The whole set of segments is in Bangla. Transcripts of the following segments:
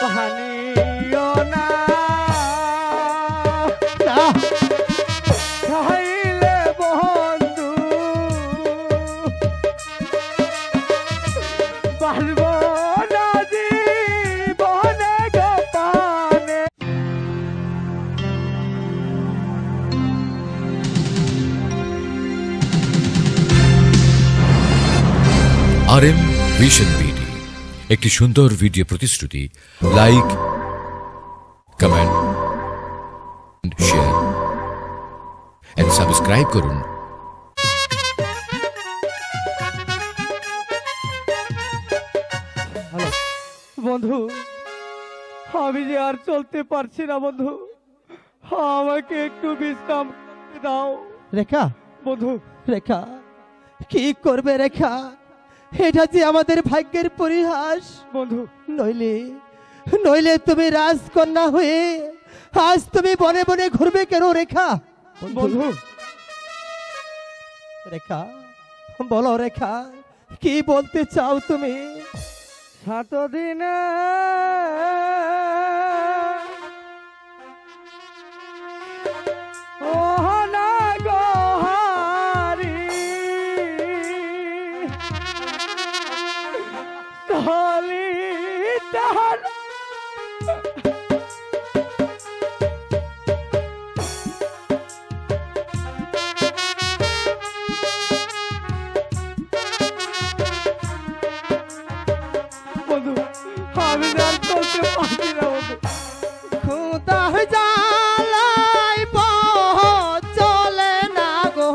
পানিও না খাইলে বন্ধু পারব না জীবনে গো পানে। RM ভিশন বিডি একটি সুন্দর ভিডিও প্রতিশ্রুতি। Like, comment, share and subscribe করুন। বন্ধু, আমি যে আর চলতে পারছি না বন্ধু, আমাকে একটু বিশ্রাম দাও। রেখা, বন্ধু রেখা কি করবে রেখা? এটা যে আমাদের ভাগ্যের পরিহাস বন্ধু। নইলে নইলে তুমি রাজকন্যা হয়ে আজ তুমি বনে বনে ঘুরবে কেন রেখা? বন্ধু রেখা বলো রেখা, কি বলতে চাও তুমি? 7 দিনে ওহনা গোহারি তলি তাহার বন্ধু, আমি আর চলতে পারছি না বন্ধু। খুদা জালাই পথ চলে না গো,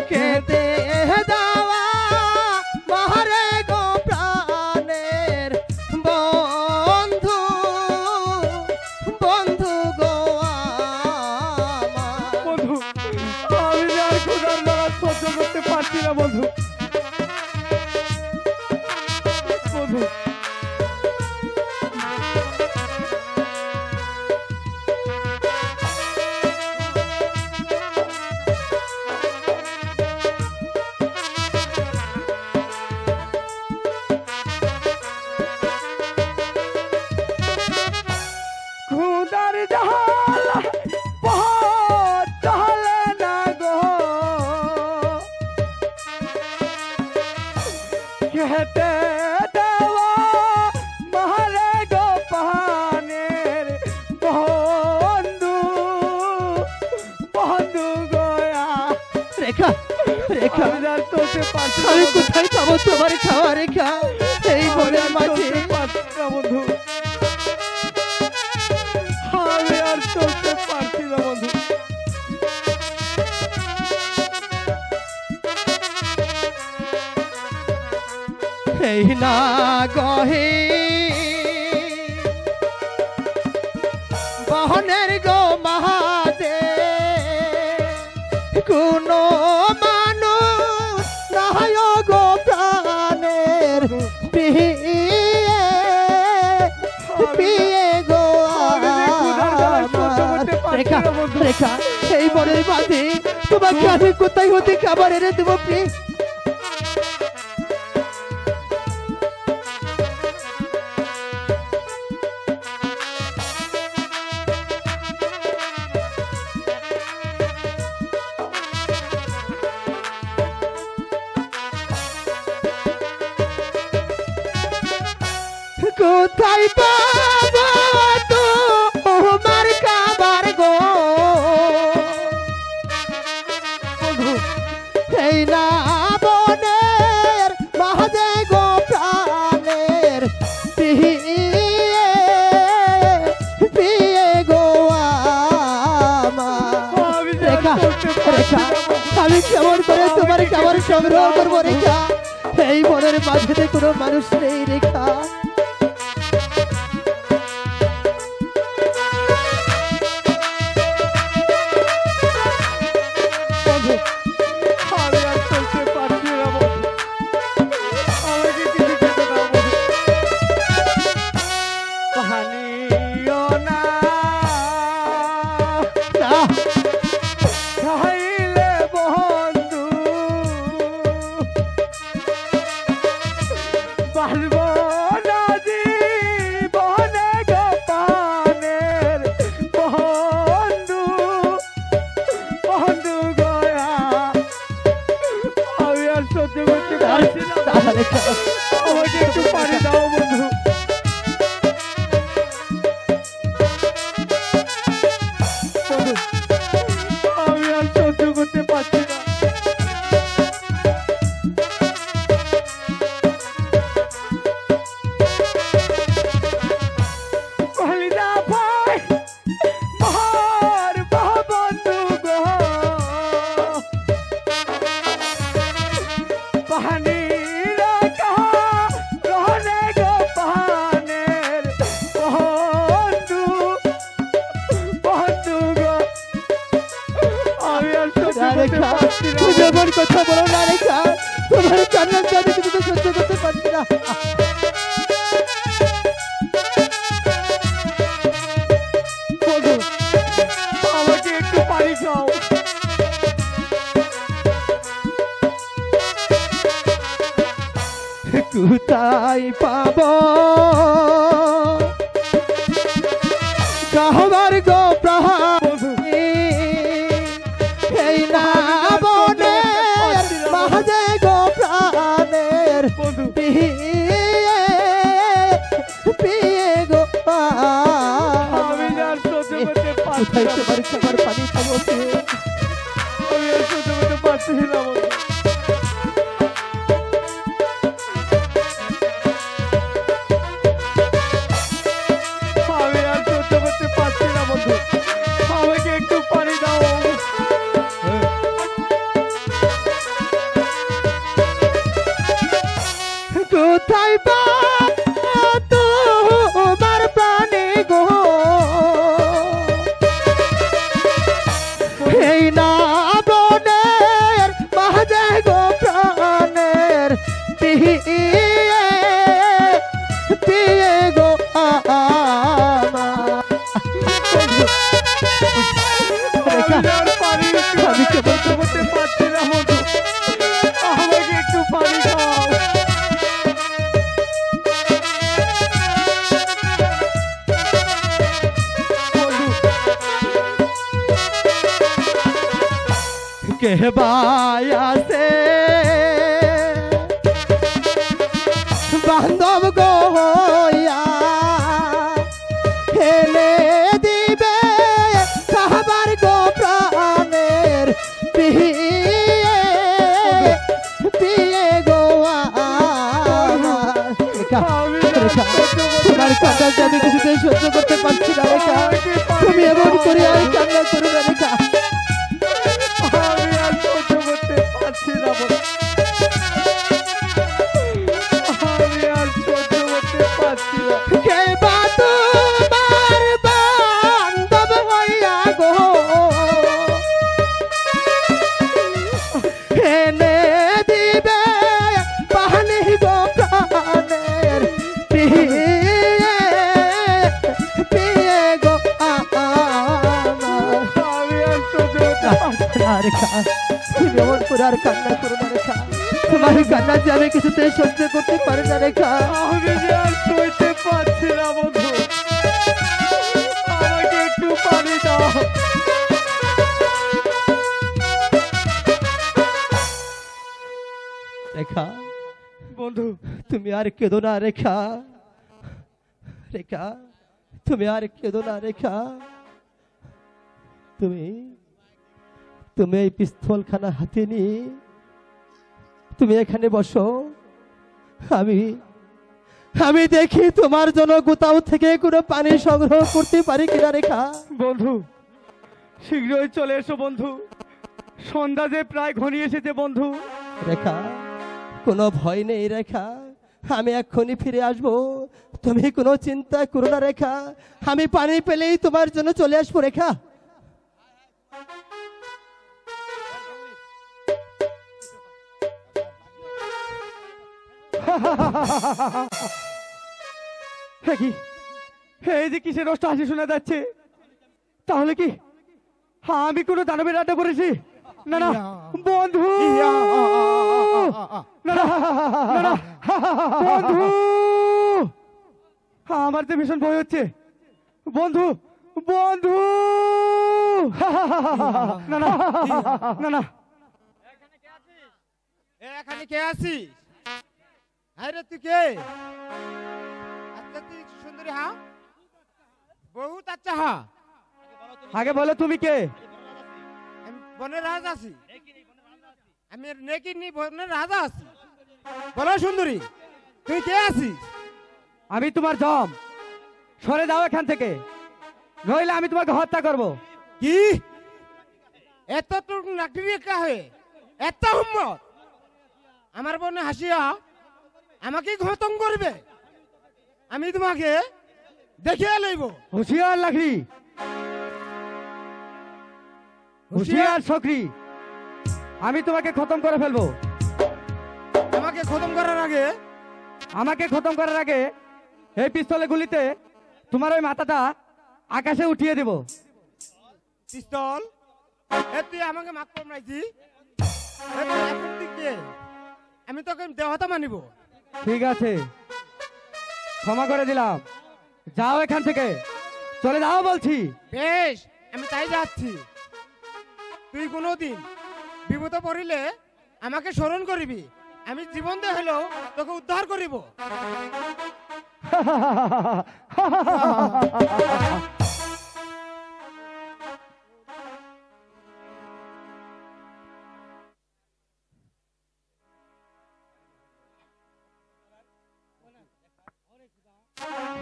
কেটে দেওয়া মহারে গো প্রাণের বন্ধু, বন্ধু গো আমার। বন্ধু, আমি আর খোদার লড়া সহ্য করতে পারছি না বন্ধু। বন্ধু খুদার জালা পথ চলে না গো, খেতে দেওয়া মহারে গো পানের বন্ধু, বন্ধু গোয়া। রেখা, রেখা আমি আর চলতে পারছি না আমি বন্ধু। কোথায় পাবো তোমার খাওয়া রেখা? এই আমি বনের আর মাঝে চলতে পারছি না বন্ধু, আমি আর চলতে পারছি না বন্ধু। এই না গহে বহনের গো মাঝে কোনো মানুষ নাই গো প্রাণের পিয়ে পিয়ে গো আমার। রেখা, রেখা এই বনের মাঝে তোমাকে আমি কোথায় হতে খাবার এনে দেবো প্লিজ? কোথায় পাবো তোমার খাবার গো? এই না বনের মাঝে গো প্রাণের পিয়ে পিয়ে গো আমার। রেখা, রেখা আমি কেমন করে তোমার খাবার সংগ্রহ করবো রেখা? এই বনের মাঝে কোনো মানুষ নেই রেখা। বন্ধু, আমি আর চলতে পারছি না বন্ধু, আমাকে কিছু খেতে দাও বন্ধু। পানিও না খাইলে বন্ধু পারছি না। না রেখা, আমাকে একটু পানি দাও বন্ধু। বন্ধু, আমি আর সহ্য করতে পারছি না। কলিজা ভাই, মোর বন্ধু গো, পানির রহনে গো পানের বন্ধু, বন্ধু গো, আমি আর সহ্য না করতে রেখা, পারছি না। তুমি এমন কথা বলো না রেখা, তোমার কান্নার আমি কিছু সহ্য করতে পারছি না। বন্ধু, আমাকে একটু পানি খাও। কোথায় পাবো কাহবার গো প্রাণ, এই না বনের মাঝে গো প্রাণের বন্ধু, পিয়ে গো আমি আর সহ্য করতে পারছি কোথায় না। তোমার খাবার পানি পাবো আমি আর সহ্য করতে পারছি না বন্ধু। আমি আর সহ্য করতে পারছি না বন্ধু। আমাকে একটু পানি দাও। কোথায় পাবো তোমার প্রাণে গো, এই না বনের মাঝে গো প্রাণের পিয়ে গো রেখা, আমি আর পানি আমি কেবল সহ্য করতে পারছি না বন্ধু। আমাকে একটু পানি দাও। কেহবাই আছে বান্ধব গো হইয়া হেলে দিবে খাবার গো প্রাণের পিয়ে গো তোমার কান্না আমি কিছুতেই সহ্য করতে পারছি না রেখা, তুমি এমন করে আর কান্না করো না রেখা। আমি আর সহ্য করতে পারছি না বন্ধু। আমি আর সহ্য করতে পারছি না। কে বা তোমার বান্ধব হইয়া গো হেনে দিবে পানি গো প্রাণের পিয়ে গো আমি আর সহ্য করতে পারছি না। রেখা, তুমি এমন করে আর কান্না করো না রেখা, তোমার কান্না যে আমি কিছুতে সহ্য করতে পারি না রেখা। আমি যে আর সইতে পারছি না বন্ধু। আমাকে একটু পানি দাও। রেখা, বন্ধু, তুমি আর কেঁদো না রেখা, রেখা তুমি আর কেঁদো না রেখা, তুমি তুমি এই পিস্তল খানা হাতে নিয়ে তুমি এখানে বসো, আমি আমি দেখি তোমার জন্য কোথাও থেকে কোনো পানি সংগ্রহ করতে পারি কিনা রেখা। বন্ধু, শীঘ্রই চলে এসো বন্ধু। সন্ধ্যা যে প্রায় ঘনিয়ে এসেছে বন্ধু। রেখা, কোনো ভয় নেই রেখা, আমি এক্ষুনি ফিরে আসবো, তুমি কোনো চিন্তা করো না রেখা, আমি পানি পেলেই তোমার জন্য চলে আসবো রেখা। হ্যাঁ কি, এই যে কিসের রসটা হাসি শোনা যাচ্ছে, তাহলে কি হ্যাঁ আমি কোনো দানবের আড্ডা করেছি? না না বন্ধু, না না না না বন্ধু, আমার তো ভীষণ ভয় হচ্ছে বন্ধু, বন্ধু, না না না না এখানে কে আছিস? আরে তুই কে? আচ্ছা তুই সুন্দরী হা, বহুত আচ্ছা হা। আগে বলো তুমি কে? আমি বনের রাজা আছি। আমি নেকি নি বনের রাজা আছি। বলো সুন্দরী, তুই কে আছিস? আমি তোমার জম। সরে যাও এখান থেকে, নইলে আমি তোমাকে হত্যা করব। কি এত তোর লাঠি রেখা হয়ে এত হিম্মত আমার বনে হাসিয়া আমাকে খতম করবে? আমি তোমাকে দেখিয়ে লইব। হুঁশিয়ার লাকড়ি, হুঁশিয়ার সকরি, আমি তোমাকে খতম করে ফেলবো। আমাকে খতম করার আগে আমাকে খতম করার আগে এই পিস্তলে গুলিতে তোমার ওই মাথাটা আকাশে উঠিয়ে দেব। পিস্তল? তুই আমাকে মাফ করাইছি, আমি তোকে দেহতা মানিব। ঠিক আছে, ক্ষমা করে দিলাম। যাও এখান থেকে, চলে যাও বলছি। বেশ, আমি তাই যাচ্ছি। তুই কোনোদিন বিপদে পড়িলে আমাকে স্মরণ করিবি, আমি জীবন দিয়ে হলেও তোকে উদ্ধার করিব।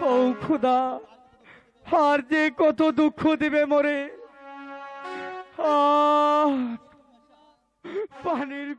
ও খুদা, আর যে কত দুঃখ দিবে মোরে। পানির